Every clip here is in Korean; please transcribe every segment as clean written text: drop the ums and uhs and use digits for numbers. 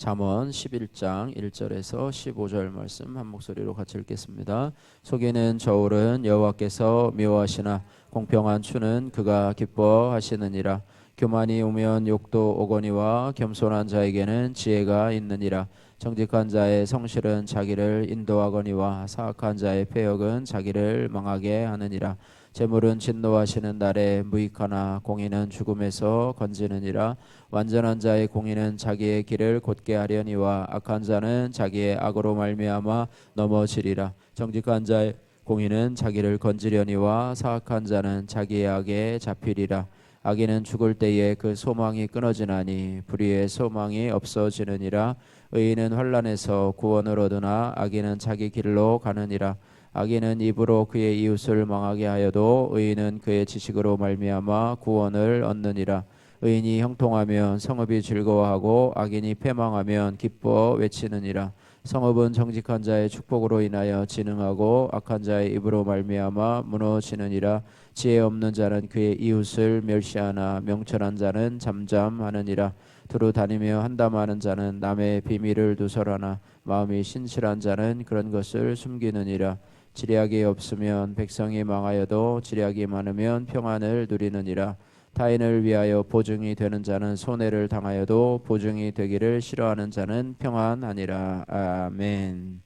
잠언 11장 1절에서 15절 말씀 한 목소리로 같이 읽겠습니다. 속이는 저울은 여호와께서 미워하시나 공평한 추는 그가 기뻐하시느니라. 교만이 오면 욕도 오거니와 겸손한 자에게는 지혜가 있느니라. 정직한 자의 성실은 자기를 인도하거니와 사악한 자의 패역은 자기를 망하게 하느니라. 재물은 진노하시는 날에 무익하나 공의는 죽음에서 건지느니라. 완전한 자의 공의는 자기의 길을 곧게 하려니와 악한 자는 자기의 악으로 말미암아 넘어지리라. 정직한 자의 공의는 자기를 건지려니와 사악한 자는 자기의 악에 잡히리라. 악인은 죽을 때에 그 소망이 끊어지나니 불의의 소망이 없어지느니라. 의인은 환난에서 구원을 얻으나 악인은 자기 길로 가느니라. 악인은 입으로 그의 이웃을 망하게 하여도 의인은 그의 지식으로 말미암아 구원을 얻느니라. 의인이 형통하면 성읍이 즐거워하고 악인이 패망하면 기뻐 외치느니라. 성읍은 정직한 자의 축복으로 인하여 진흥하고 악한 자의 입으로 말미암아 무너지느니라. 지혜 없는 자는 그의 이웃을 멸시하나 명철한 자는 잠잠하느니라. 두루 다니며 한담하는 자는 남의 비밀을 누설하나 마음이 신실한 자는 그런 것을 숨기느니라. 지략이 없으면 백성이 망하여도 지략이 많으면 평안을 누리느니라. 타인을 위하여 보증이 되는 자는 손해를 당하여도 보증이 되기를 싫어하는 자는 평안하니라. 아멘.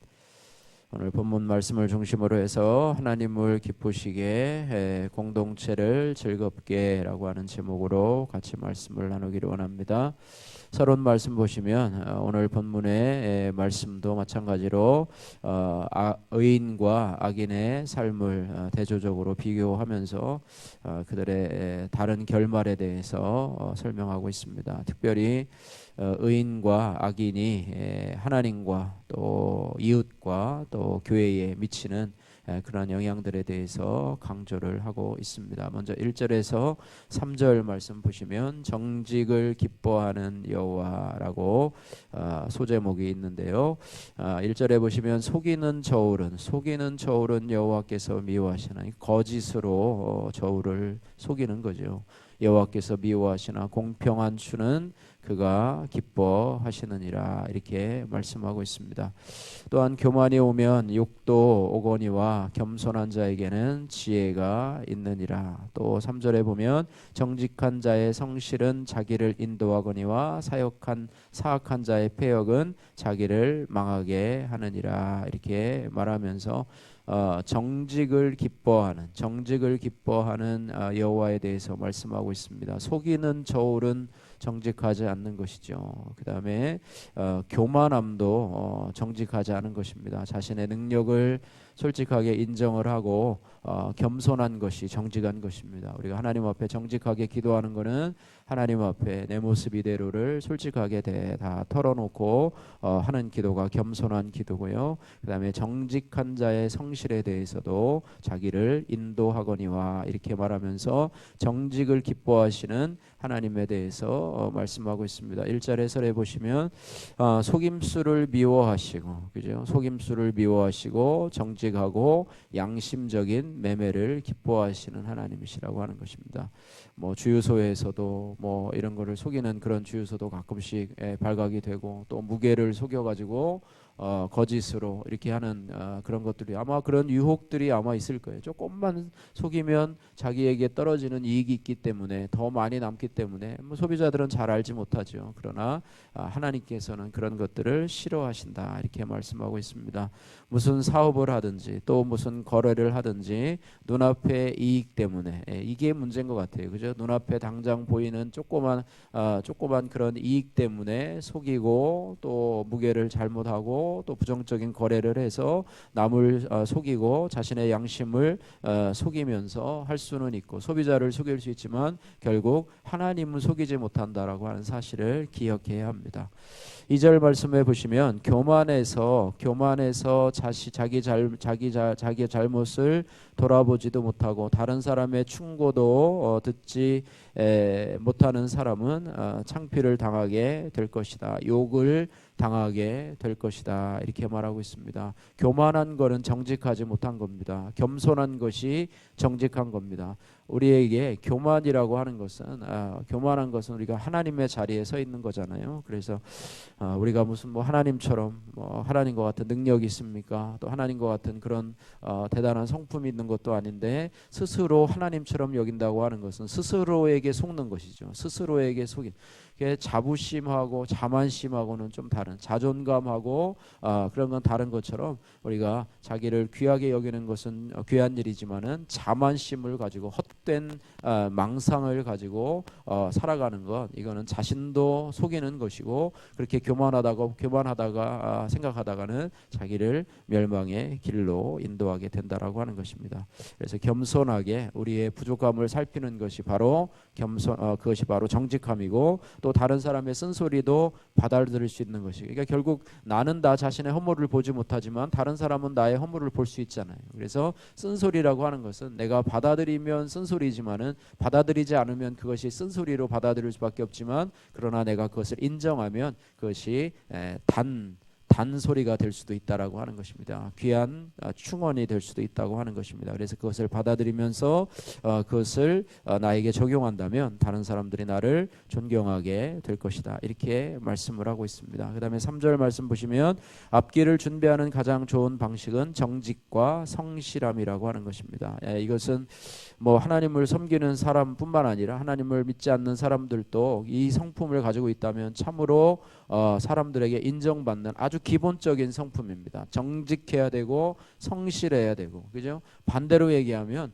오늘 본문 말씀을 중심으로 해서 하나님을 기쁘시게 공동체를 즐겁게 라고 하는 제목으로 같이 말씀을 나누기를 원합니다. 서론 말씀 보시면 오늘 본문의 말씀도 마찬가지로 의인과 악인의 삶을 대조적으로 비교하면서 그들의 다른 결말에 대해서 설명하고 있습니다. 특별히 의인과 악인이 하나님과 또 이웃과 또 교회에 미치는 그러한 영향들에 대해서 강조를 하고 있습니다. 먼저 1절에서 3절 말씀 보시면 정직을 기뻐하는 여호와라고 소제목이 있는데요. 1절에 보시면 속이는 저울은 여호와께서 미워하시나. 거짓으로 저울을 속이는 거죠. 여호와께서 미워하시나 공평한 추는 그가 기뻐하시느니라, 이렇게 말씀하고 있습니다. 또한 교만이 오면 욕도 오거니와 겸손한 자에게는 지혜가 있느니라. 또 3절에 보면 정직한 자의 성실은 자기를 인도하거니와 사악한 자의 패역은 자기를 망하게 하느니라, 이렇게 말하면서 정직을 기뻐하는 여호와에 대해서 말씀하고 있습니다. 속이는 저울은 정직하지 않는 것이죠. 그 다음에 교만함도 정직하지 않은 것입니다. 자신의 능력을 솔직하게 인정을 하고 겸손한 것이 정직한 것입니다. 우리가 하나님 앞에 정직하게 기도하는 것은 하나님 앞에 내 모습 이대로를 솔직하게 다 털어놓고 하는 기도가 겸손한 기도고요. 그 다음에 정직한 자의 성실에 대해서도 자기를 인도하거니와, 이렇게 말하면서 정직을 기뻐하시는 하나님에 대해서 말씀하고 있습니다. 1절 해설해 보시면 속임수를 미워하시고, 그죠? 속임수를 미워하시고 정직하고 양심적인 매매를 기뻐하시는 하나님이시라고 하는 것입니다. 뭐 주유소에서도 뭐 이런 거를 속이는 그런 주유소도 가끔씩 발각이 되고, 또 무게를 속여가지고 거짓으로 이렇게 하는 그런 것들이 아마 그런 유혹들이 아마 있을 거예요. 조금만 속이면 자기에게 떨어지는 이익이 있기 때문에, 더 많이 남기 때문에 소비자들은 잘 알지 못하죠. 그러나 하나님께서는 그런 것들을 싫어하신다, 이렇게 말씀하고 있습니다. 무슨 사업을 하든지 또 무슨 거래를 하든지 눈앞의 이익 때문에, 이게 문제인 것 같아요. 그죠? 눈앞에 당장 보이는 조그만 그런 이익 때문에 속이고, 또 무게를 잘못하고, 또 부정적인 거래를 해서 남을 속이고 자신의 양심을 속이면서 할 수는 있고, 소비자를 속일 수 있지만 결국 하나님은 속이지 못한다라고 하는 사실을 기억해야 합니다. 2절 말씀해 보시면 교만해서 자기 잘못을 돌아보지도 못하고 다른 사람의 충고도 듣지 못하는 사람은 창피를 당하게 될 것이다. 욕을 당하게 될 것이다, 이렇게 말하고 있습니다. 교만한 것은 정직하지 못한 겁니다. 겸손한 것이 정직한 겁니다. 우리에게 교만이라고 하는 것은 교만한 것은 우리가 하나님의 자리에 서 있는 거잖아요. 그래서 우리가 무슨 뭐 하나님처럼 뭐 하나님과 같은 능력이 있습니까? 또 하나님과 같은 그런 대단한 성품이 있는 것도 아닌데 스스로 하나님처럼 여긴다고 하는 것은 스스로에게 속는 것이죠. 스스로에게 속인 자부심하고 자만심하고는 좀 다른, 자존감하고 그런 건 다른 것처럼 우리가 자기를 귀하게 여기는 것은 귀한 일이지만은 자만심을 가지고 헛된 망상을 가지고 살아가는 것, 이거는 자신도 속이는 것이고, 그렇게 교만하다가 생각하다가는 자기를 멸망의 길로 인도하게 된다라고 하는 것입니다. 그래서 겸손하게 우리의 부족함을 살피는 것이 바로 그것이 바로 정직함이고, 또 다른 사람의 쓴소리도 받아들일 수 있는 것이, 그러니까 결국 나는 나 자신의 허물을 보지 못하지만 다른 사람은 나의 허물을 볼 수 있잖아요. 그래서 쓴소리라고 하는 것은 내가 받아들이면 쓴소리지만은 받아들이지 않으면 그것이 쓴소리로 받아들일 수밖에 없지만, 그러나 내가 그것을 인정하면 그것이 단소리가 될 수도 있다라고 하는 것입니다. 귀한 충언이 될 수도 있다고 하는 것입니다. 그래서 그것을 받아들이면서 그것을 나에게 적용한다면 다른 사람들이 나를 존경하게 될 것이다, 이렇게 말씀을 하고 있습니다. 그 다음에 3절 말씀 보시면 앞길을 준비하는 가장 좋은 방식은 정직과 성실함이라고 하는 것입니다. 이것은 뭐 하나님을 섬기는 사람뿐만 아니라 하나님을 믿지 않는 사람들도 이 성품을 가지고 있다면 참으로 사람들에게 인정받는 아주 기본적인 성품입니다. 정직해야 되고 성실해야 되고, 그죠? 반대로 얘기하면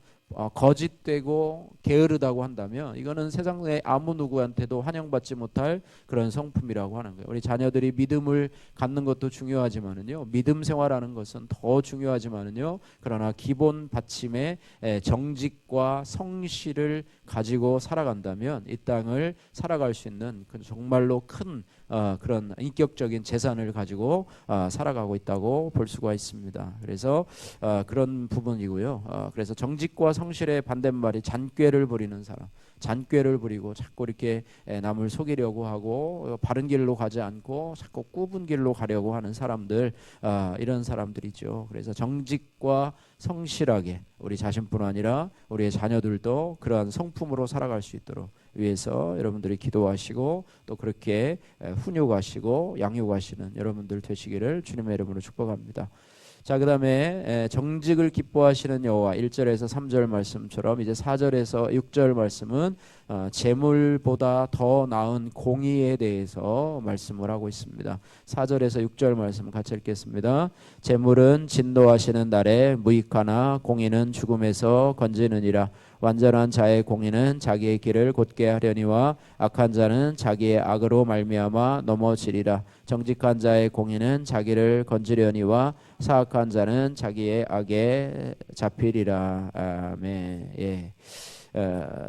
거짓되고 게으르다고 한다면 이거는 세상의 아무 누구한테도 환영받지 못할 그런 성품이라고 하는 거예요. 우리 자녀들이 믿음을 갖는 것도 중요하지만은요, 믿음 생활하는 것은 더 중요하지만은요, 그러나 기본 받침에 정직과 성실을 가지고 살아간다면 이 땅을 살아갈 수 있는 정말로 큰 그런 인격적인 재산을 가지고 살아가고 있다고 볼 수가 있습니다. 그래서 그런 부분이고요. 그래서 정직과 성실의 반대말이 잔꾀를 부리는 사람, 잔꾀를 부리고 자꾸 이렇게 남을 속이려고 하고 바른 길로 가지 않고 자꾸 굽은 길로 가려고 하는 사람들, 이런 사람들이죠. 그래서 정직과 성실하게 우리 자신뿐 아니라 우리의 자녀들도 그러한 성품으로 살아갈 수 있도록 위해서 여러분들이 기도하시고 또 그렇게 훈육하시고 양육하시는 여러분들 되시기를 주님의 이름으로 축복합니다. 자, 그 다음에 정직을 기뻐하시는 여호와, 1절에서 3절 말씀처럼 이제 4절에서 6절 말씀은 재물보다 더 나은 공의에 대해서 말씀을 하고 있습니다. 4절에서 6절 말씀 같이 읽겠습니다. 재물은 진노하시는 날에 무익하나 공의는 죽음에서 건지느니라. 완전한 자의 공의는 자기의 길을 곧게 하려니와 악한 자는 자기의 악으로 말미암아 넘어지리라. 정직한 자의 공의는 자기를 건지려니와 사악한 자는 자기의 악에 잡히리라. 아멘. 예.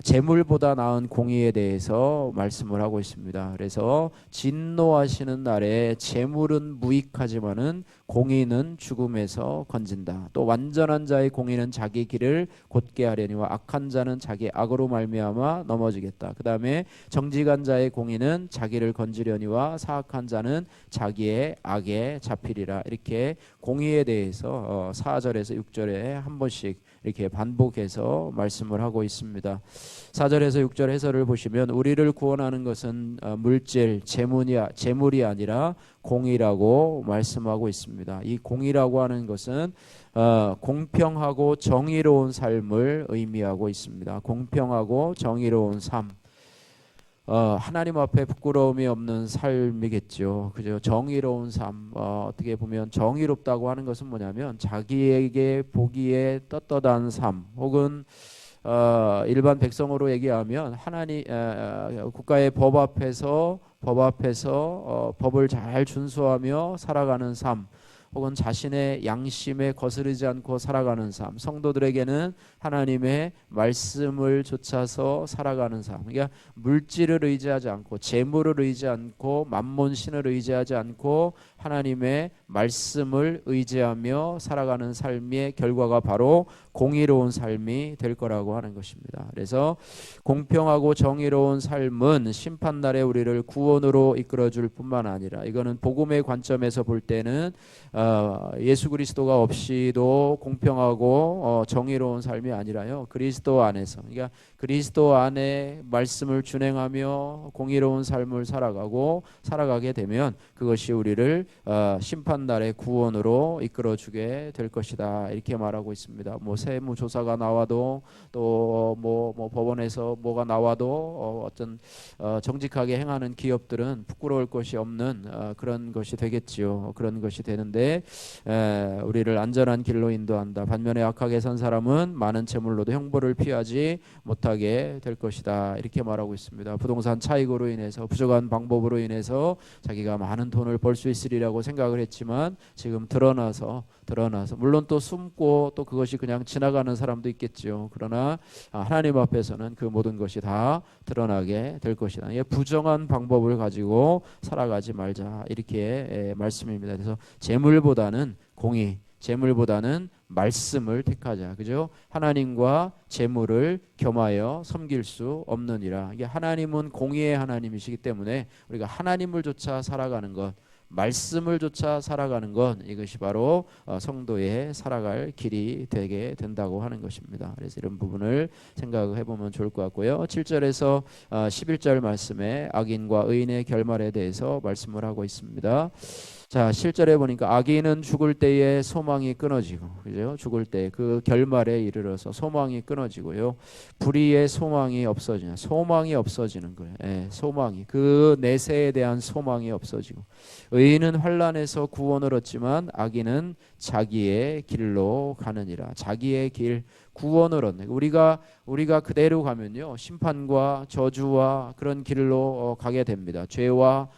재물보다 나은 공의에 대해서 말씀을 하고 있습니다. 그래서 진노하시는 날에 재물은 무익하지만은 공의는 죽음에서 건진다. 또 완전한 자의 공의는 자기 길을 곧게 하려니와 악한 자는 자기 악으로 말미암아 넘어지겠다. 그 다음에 정직한 자의 공의는 자기를 건지려니와 사악한 자는 자기의 악에 잡히리라. 이렇게 공의에 대해서 4절에서 6절에 한 번씩 이렇게 반복해서 말씀을 하고 있습니다. 4절에서 6절 해설을 보시면 우리를 구원하는 것은 물질, 재물이 아니라 공의라고 말씀하고 있습니다. 이 공의라고 하는 것은 공평하고 정의로운 삶을 의미하고 있습니다. 공평하고 정의로운 삶. 하나님 앞에 부끄러움이 없는 삶이겠죠. 그죠? 정의로운 삶. 어떻게 보면 정의롭다고 하는 것은 뭐냐면 자기에게 보기에 떳떳한 삶, 혹은 일반 백성으로 얘기하면 하나님 국가의 법 앞에서 법을 잘 준수하며 살아가는 삶, 혹은 자신의 양심에 거스르지 않고 살아가는 삶, 성도들에게는 하나님의 말씀을 좇아서 살아가는 삶. 그러니까 물질을 의지하지 않고 재물을 의지하지 않고 만몬신을 의지하지 않고 하나님의 말씀을 의지하며 살아가는 삶의 결과가 바로 공의로운 삶이 될 거라고 하는 것입니다. 그래서 공평하고 정의로운 삶은 심판날에 우리를 구원으로 이끌어줄 뿐만 아니라, 이거는 복음의 관점에서 볼 때는 예수 그리스도가 없이도 공평하고 정의로운 삶이 아니라요. 그리스도 안에서, 그러니까 그리스도 안에 말씀을 준행하며 공의로운 삶을 살아가게 되면 그것이 우리를 심판날의 구원으로 이끌어주게 될 것이다. 이렇게 말하고 있습니다. 뭐 세무조사가 나와도 또 뭐 법원에서 뭐가 나와도 어떤 정직하게 행하는 기업들은 부끄러울 것이 없는 그런 것이 되겠지요. 그런 것이 되는데 우리를 안전한 길로 인도한다. 반면에 악하게 산 사람은 많은 재물로도 형벌을 피하지 못하게 될 것이다. 이렇게 말하고 있습니다. 부동산 차익으로 인해서 부족한 방법으로 인해서 자기가 많은 돈을 벌 수 있으리라고 생각을 했지만 지금 드러나서 물론 또 숨고 또 그것이 그냥 지나가는 사람도 있겠지요. 그러나 하나님 앞에서는 그 모든 것이 다 드러나게 될 것이다. 부정한 방법을 가지고 살아가지 말자. 이렇게 말씀입니다. 그래서 재물보다는 공의, 재물보다는 말씀을 택하자. 그죠? 하나님과 재물을 겸하여 섬길 수 없느니라. 이게 하나님은 공의의 하나님이시기 때문에 우리가 하나님을 쫓아 살아가는 것, 말씀을 쫓아 살아가는 것, 이것이 바로 성도의 살아갈 길이 되게 된다고 하는 것입니다. 그래서 이런 부분을 생각해 보면 좋을 것 같고요. 7절에서 11절 말씀에 악인과 의인의 결말에 대해서 말씀을 하고 있습니다. 자, 실절에 보니까 악인은 죽을 때에 소망이 끊어지고, 그죠? 죽을 때 그 결말에 이르러서 소망이 끊어지고요. 불의의 소망이 없어지는, 소망이 없어지는 거예요. 소망이, 그 내세에 대한 소망이 없어지고, 의인은 환난에서 구원을 얻지만 악인은 자기의 길로 가느니라. 자기의 길, 구원을 얻는, 우리가 그대로 가면요 심판과 저주와 그런 길로 가게 됩니다. 죄와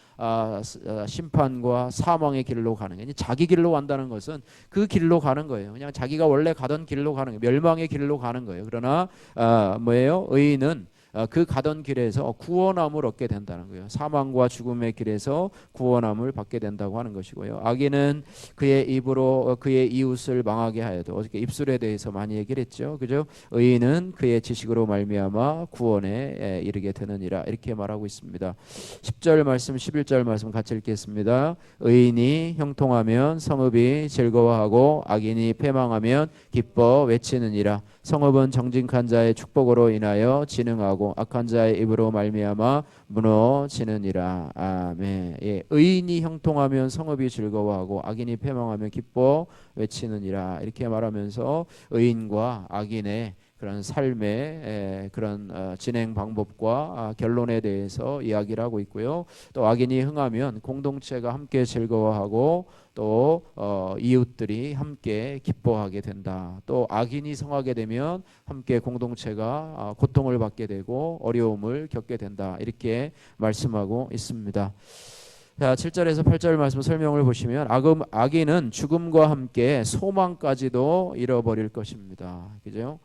심판과 사망의 길로 가는 게, 자기 길로 간다는 것은 그 길로 가는 거예요. 그냥 자기가 원래 가던 길로 가는 거예요. 멸망의 길로 가는 거예요. 그러나 뭐예요? 의인은 그 가던 길에서 구원함을 얻게 된다는 거예요. 사망과 죽음의 길에서 구원함을 받게 된다고 하는 것이고요. 악인은 그의 입으로 그의 이웃을 망하게 하여도, 어저께 입술에 대해서 많이 얘기를 했죠. 그죠? 의인은 그의 지식으로 말미암아 구원에 이르게 되느니라. 이렇게 말하고 있습니다. 10절 말씀 11절 말씀 같이 읽겠습니다. 의인이 형통하면 성읍이 즐거워하고 악인이 패망하면 기뻐 외치느니라. 성읍은 정직한 자의 축복으로 인하여 진흥하고 악한 자의 입으로 말미암아 무너지느니라. 아멘. 의인이 형통하면 성읍이 즐거워하고 악인이 패망하면 기뻐 외치느니라. 이렇게 말하면서 의인과 악인의 그런 삶의 그런 진행 방법과 결론에 대해서 이야기를 하고 있고요. 또 악인이 흥하면 공동체가 함께 즐거워하고 또 이웃들이 함께 기뻐하게 된다. 또 악인이 성하게 되면 함께 공동체가 고통을 받게 되고 어려움을 겪게 된다. 이렇게 말씀하고 있습니다. 자, 7절에서 8절 말씀 설명을 보시면 악인은 죽음과 함께 소망까지도 잃어버릴 것입니다. 그죠?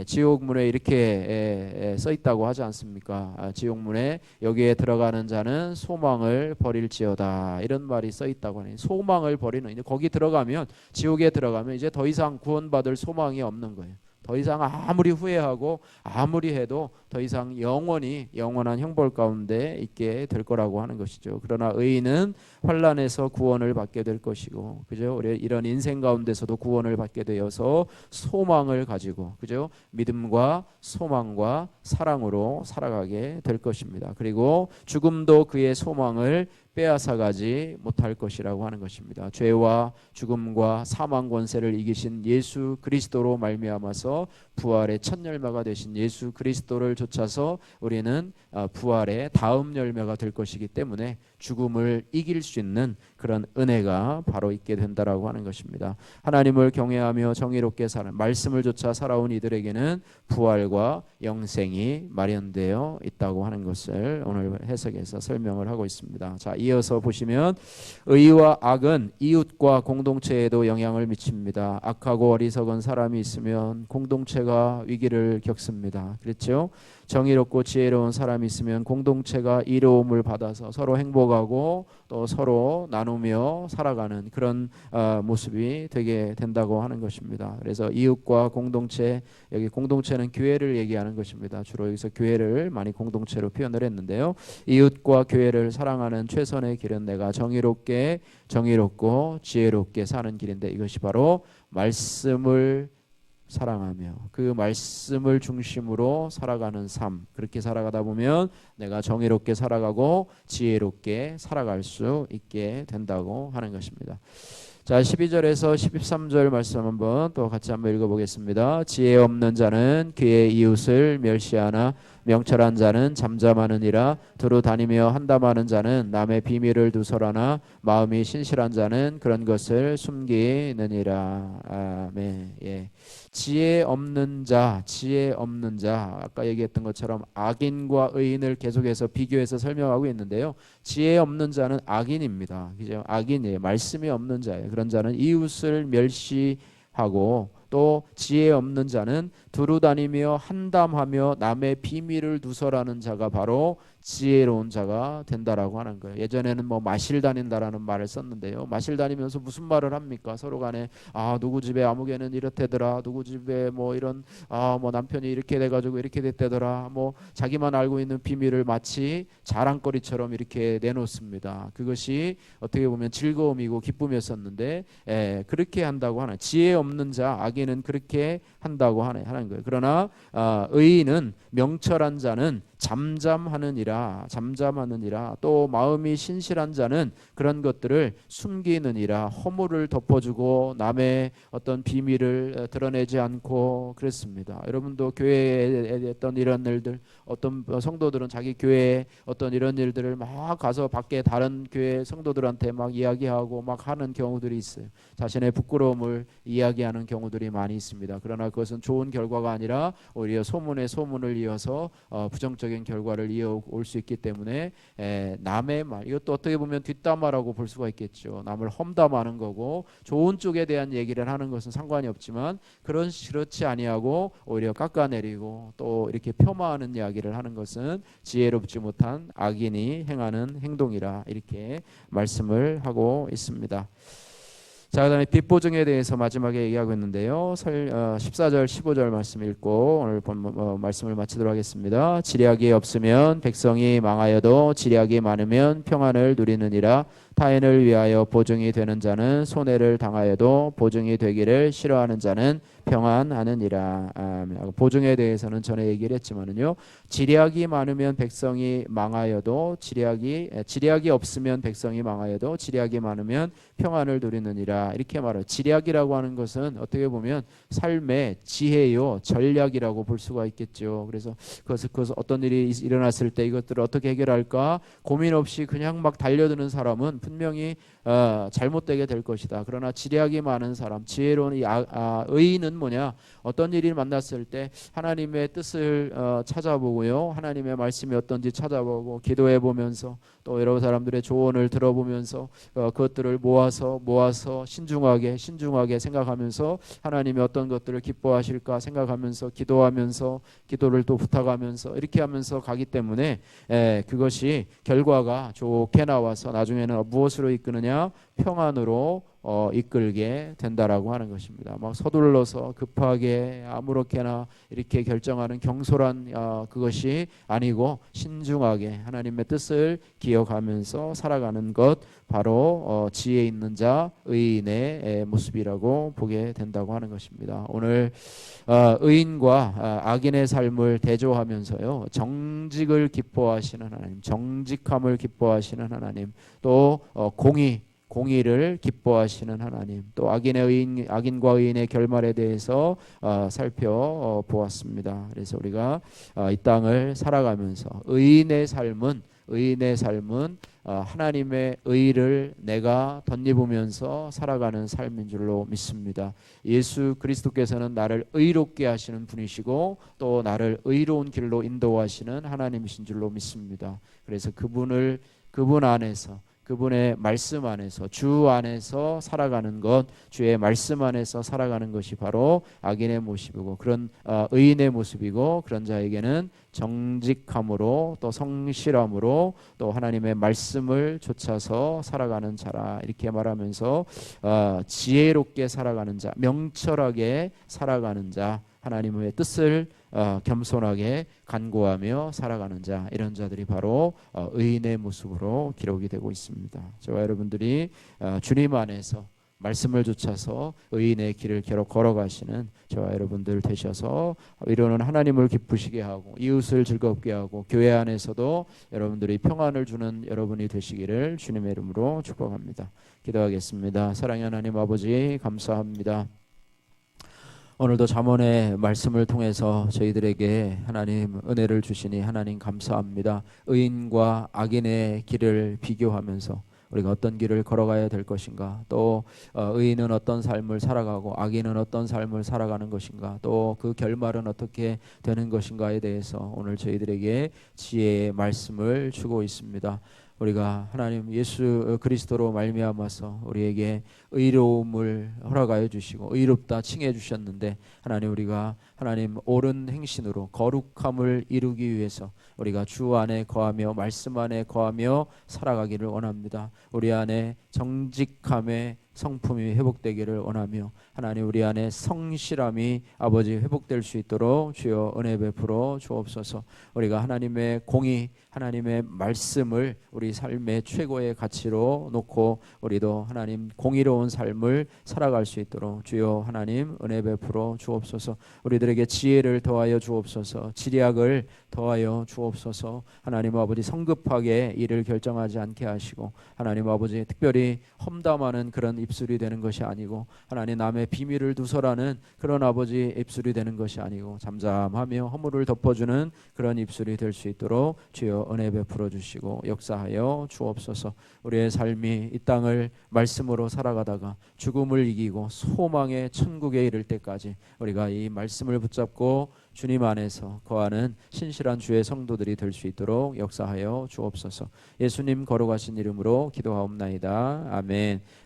지옥문에 이렇게 써 있다고 하지 않습니까? 지옥문에 여기에 들어가는 자는 소망을 버릴지어다, 이런 말이 써 있다고 하니, 소망을 버리는, 이제 거기 들어가면, 지옥에 들어가면 이제 더 이상 구원받을 소망이 없는 거예요. 더 이상 아무리 후회하고 아무리 해도 더 이상 영원한 형벌 가운데 있게 될 거라고 하는 것이죠. 그러나 의인은 환난에서 구원을 받게 될 것이고, 그죠? 우리 이런 인생 가운데서도 구원을 받게 되어서 소망을 가지고, 그죠? 믿음과 소망과 사랑으로 살아가게 될 것입니다. 그리고 죽음도 그의 소망을 빼앗아가지 못할 것이라고 하는 것입니다. 죄와 죽음과 사망 권세를 이기신 예수 그리스도로 말미암아서 부활의 첫 열매가 되신 예수 그리스도를 좇아서 우리는 부활의 다음 열매가 될 것이기 때문에 죽음을 이길 수 있는 그런 은혜가 바로 있게 된다라고 하는 것입니다. 하나님을 경외하며 정의롭게 사는, 말씀을 좇아 살아온 이들에게는 부활과 영생이 마련되어 있다고 하는 것을 오늘 해석에서 설명을 하고 있습니다. 자, 이어서 보시면 의와 악은 이웃과 공동체에도 영향을 미칩니다. 악하고 어리석은 사람이 있으면 공동체가 위기를 겪습니다. 그렇죠? 정의롭고 지혜로운 사람이 있으면 공동체가 이로움을 받아서 서로 행복하고 또 서로 나누며 살아가는 그런 모습이 되게 된다고 하는 것입니다. 그래서 이웃과 공동체, 여기 공동체는 교회를 얘기하는 것입니다. 주로 여기서 교회를 많이 공동체로 표현을 했는데요. 이웃과 교회를 사랑하는 최선의 길은 내가 정의롭고 지혜롭게 사는 길인데, 이것이 바로 말씀을 사랑하며 그 말씀을 중심으로 살아가는 삶, 그렇게 살아가다 보면 내가 정의롭게 살아가고 지혜롭게 살아갈 수 있게 된다고 하는 것입니다. 자, 12절에서 13절 말씀 또 같이 한번 읽어보겠습니다. 지혜 없는 자는 그의 이웃을 멸시하나 명철한 자는 잠잠하느니라. 두루 다니며 한담하는 자는 남의 비밀을 두서라나 마음이 신실한 자는 그런 것을 숨기느니라. 아멘. 예. 지혜 없는 자, 아까 얘기했던 것처럼 악인과 의인을 계속해서 비교해서 설명하고 있는데요. 지혜 없는 자는 악인입니다. 그죠? 악인이에요. 말씀이 없는 자예요. 그런 자는 이웃을 멸시하고, 또 지혜 없는 자는 두루 다니며 한담하며 남의 비밀을 두서라는 자가 바로 지혜로운 자가 된다라고 하는 거예요. 예전에는 뭐 마실 다닌다라는 말을 썼는데요. 마실 다니면서 무슨 말을 합니까? 서로 간에 누구 집에 아무개는 이렇대더라, 누구 집에 뭐 이런 뭐 남편이 이렇게 돼가지고 이렇게 됐대더라, 뭐 자기만 알고 있는 비밀을 마치 자랑거리처럼 이렇게 내놓습니다. 그것이 어떻게 보면 즐거움이고 기쁨이었었는데, 그렇게 한다고 하는, 지혜 없는 자, 악인은 그렇게 한다고 하는 거예요. 그러나 의인은, 명철한 자는 잠잠하느니라. 또 마음이 신실한 자는 그런 것들을 숨기느니라. 허물을 덮어주고 남의 어떤 비밀을 드러내지 않고 그랬습니다. 여러분도 교회에 어떤 이런 일들, 어떤 성도들은 자기 교회에 어떤 이런 일들을 막 가서 밖에 다른 교회 성도들한테 막 이야기하고 막 하는 경우들이 있어요. 자신의 부끄러움을 이야기하는 경우들이 많이 있습니다. 그러나 그것은 좋은 결과가 아니라 오히려 소문에 소문을 이어서 부정적인 결과를 이어올 수 있기 때문에, 남의 말, 이것도 어떻게 보면 뒷담화라고 볼 수가 있겠죠. 남을 험담하는 거고, 좋은 쪽에 대한 얘기를 하는 것은 상관이 없지만 그렇지 아니하고 오히려 깎아내리고 또 이렇게 폄하하는 이야기를 하는 것은 지혜롭지 못한 악인이 행하는 행동이라, 이렇게 말씀을 하고 있습니다. 자, 그다음에 빚보증에 대해서 마지막에 얘기하고 있는데요. 14절 15절 말씀 읽고 오늘 말씀을 마치도록 하겠습니다. 지략이 없으면 백성이 망하여도 지략이 많으면 평안을 누리느니라. 타인을 위하여 보증이 되는 자는 손해를 당하여도 보증이 되기를 싫어하는 자는 평안하느니라. 보증에 대해서는 전에 얘기를 했지만은요, 지략이 많으면 백성이 망하여도 지략이 없으면 백성이 망하여도 지략이 많으면 평안을 누리느니라, 이렇게 말해요. 지략이라고 하는 것은 어떻게 보면 삶의 지혜요, 전략이라고 볼 수가 있겠죠. 그래서 그것을 어떤 일이 일어났을 때 이것들을 어떻게 해결할까 고민 없이 그냥 막 달려드는 사람은 분명히 잘못되게 될 것이다. 그러나 지략이 많은 사람, 지혜로운 의인은 뭐냐? 어떤 일이 만났을 때 하나님의 뜻을 찾아보고요, 하나님의 말씀이 어떤지 찾아보고 기도해 보면서 또 여러 사람들의 조언을 들어보면서 그것들을 모아서 신중하게 생각하면서 하나님이 어떤 것들을 기뻐하실까 생각하면서 기도하면서 기도를 또 부탁하면서 이렇게 하면서 가기 때문에, 그것이 결과가 좋게 나와서 나중에는 무엇으로 이끄느냐? 평안으로 이끌게 된다라고 하는 것입니다. 막 서둘러서 급하게 아무렇게나 이렇게 결정하는 경솔한 그것이 아니고 신중하게 하나님의 뜻을 기억하면서 살아가는 것, 바로 지혜 있는 자, 의인의 모습이라고 보게 된다고 하는 것입니다. 오늘 의인과 악인의 삶을 대조하면서요, 정직을 기뻐하시는 하나님, 정직함을 기뻐하시는 하나님, 또 공의를 기뻐하시는 하나님, 또 악인과 의인의 결말에 대해서 살펴보았습니다. 그래서 우리가 이 땅을 살아가면서 의인의 삶은 하나님의 의를 내가 덧입으면서 살아가는 삶인 줄로 믿습니다. 예수 그리스도께서는 나를 의롭게 하시는 분이시고 또 나를 의로운 길로 인도하시는 하나님이신 줄로 믿습니다. 그래서 그분 안에서 그분의 말씀 안에서, 주 안에서 살아가는 것, 주의 말씀 안에서 살아가는 것이 바로 악인의 모습이고, 그런 의인의 모습이고, 그런 자에게는 정직함으로 또 성실함으로 또 하나님의 말씀을 좇아서 살아가는 자라, 이렇게 말하면서 지혜롭게 살아가는 자, 명철하게 살아가는 자, 하나님의 뜻을 겸손하게 간구하며 살아가는 자, 이런 자들이 바로 의인의 모습으로 기록이 되고 있습니다. 저와 여러분들이 주님 안에서 말씀을 좇아서 의인의 길을 계속 걸어가시는 저와 여러분들 되셔서 이루는 하나님을 기쁘시게 하고 이웃을 즐겁게 하고 교회 안에서도 여러분들이 평안을 주는 여러분이 되시기를 주님의 이름으로 축복합니다. 기도하겠습니다. 사랑의 하나님 아버지, 감사합니다. 오늘도 잠언의 말씀을 통해서 저희들에게 하나님 은혜를 주시니 하나님 감사합니다. 의인과 악인의 길을 비교하면서 우리가 어떤 길을 걸어가야 될 것인가, 또 의인은 어떤 삶을 살아가고 악인은 어떤 삶을 살아가는 것인가, 또 그 결말은 어떻게 되는 것인가에 대해서 오늘 저희들에게 지혜의 말씀을 주고 있습니다. 우리가 하나님 예수 그리스도로 말미암아서 우리에게 의로움을 허락하여 주시고 의롭다 칭해 주셨는데, 하나님 우리가 하나님 옳은 행신으로 거룩함을 이루기 위해서 우리가 주 안에 거하며 말씀 안에 거하며 살아가기를 원합니다. 우리 안에 정직함의 성품이 회복되기를 원하며 하나님 우리 안에 성실함이 아버지 회복될 수 있도록 주여 은혜 베풀어 주옵소서. 우리가 하나님의 공의, 하나님의 말씀을 우리 삶의 최고의 가치로 놓고 우리도 하나님 공의로운 삶을 살아갈 수 있도록 주여 하나님 은혜 베풀어 주옵소서. 우리들에게 지혜를 더하여 주옵소서. 지략을 더하여 주옵소서. 하나님 아버지 성급하게 일을 결정하지 않게 하시고, 하나님 아버지 특별히 험담하는 그런 입술이 되는 것이 아니고, 하나님 남의 비밀을 두서라는 그런 아버지 입술이 되는 것이 아니고, 잠잠하며 허물을 덮어주는 그런 입술이 될 수 있도록 주여 은혜 베풀어 주시고 역사하여 주옵소서. 우리의 삶이 이 땅을 말씀으로 살아가다가 죽음을 이기고 소망의 천국에 이를 때까지 우리가 이 말씀을 붙잡고 주님 안에서 거하는 신실한 주의 성도들이 될 수 있도록 역사하여 주옵소서. 예수님 거룩하신 이름으로 기도하옵나이다. 아멘.